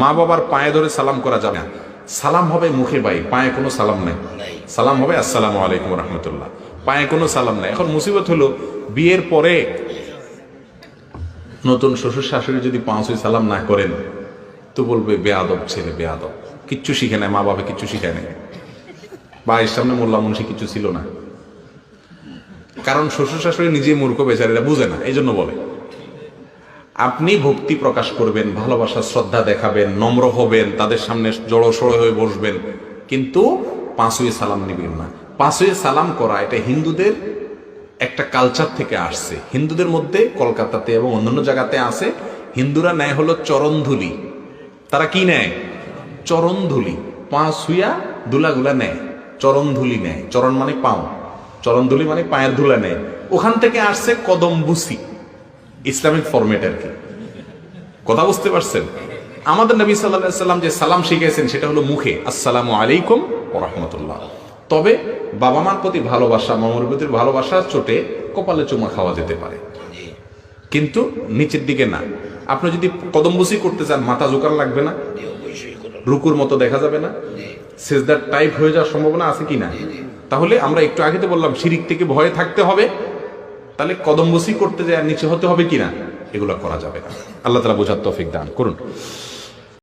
মা বাবার পায়ে ধরে সালাম করা যাবে না, সালাম হবে মুখে ভাই, পায়ে কোনো সালাম নেই। সালাম হবে আসসালামু আলাইকুম রহমতুল্লাহ, পায়ে কোনো সালাম নাই। এখন মুসিবত হলো বিয়ের পরে নতুন শ্বশুর শাশুড়ি যদি পাঁচই সালাম না করেন তো বলবে বেয়াদব ছেলে, বেয়াদব, কিচ্ছু শিখে নেয়, মা বাবা কিচ্ছু শিখে নেয়, ভাইয়ের সামনে মোল্লা মুন্সি কিছু ছিল না। কারণ শ্বশুর শাশুড়ি নিজেই মূর্খ, বেচারীরা বুঝে না, এই জন্য বলে। আপনি ভক্তি প্রকাশ করবেন, ভালোবাসা শ্রদ্ধা দেখাবেন, নম্র হবেন, তাদের সামনে জড়সড় হয়ে বসবেন, কিন্তু পাঁচই সালাম নিবেন না। পাঁচই সালাম করা এটা হিন্দুদের একটা কালচার থেকে আসছে। হিন্দুদের মধ্যে কলকাতাতে এবং অন্যান্য জায়গাতে আছে, হিন্দুরা নেয় হলো চরণধুলি। তারা কি নেয়? চরণধুলি। পা ছুঁয়া ধুলাগুলা নেয়, চরণধুলি নেয়। চরণ মানে পাও, চরণধুলি মানে পায়ের ধুলা নেয়। ওখান থেকে আসছে কদম বুসি, ইসলামিক ফরম্যাট আর কি। কথা বুঝতে পারছেন? আমাদের নবী সাল্লাল্লাহু আলাইহি সাল্লাম যে সালাম শিখিয়েছেন সেটা হলো মুখে আসসালামু আলাইকুম ওয়া রাহমাতুল্লাহ। তবে বাবা মার প্রতি ভালোবাসা, মামার প্রতি ভালোবাসা চোটে কপালে চুমা খাওয়া যেতে পারে, কিন্তু নিচের দিকে না। আপনি যদি কদমবুসি করতে চান মাথা ঝুঁকান লাগবে না, রুকুর মতো দেখা যাবে না, সিজদার টাইপ হয়ে যাওয়ার সম্ভাবনা আছে কি না? তাহলে আমরা একটু আগে তো বললাম শিরিক থেকে ভয়ে থাকতে হবে, তাহলে কদমবুসি করতে যায় নিচে হতে হবে কিনা, এগুলো করা যাবে না। আল্লাহ তাআলা বোঝার তৌফিক দান করুন।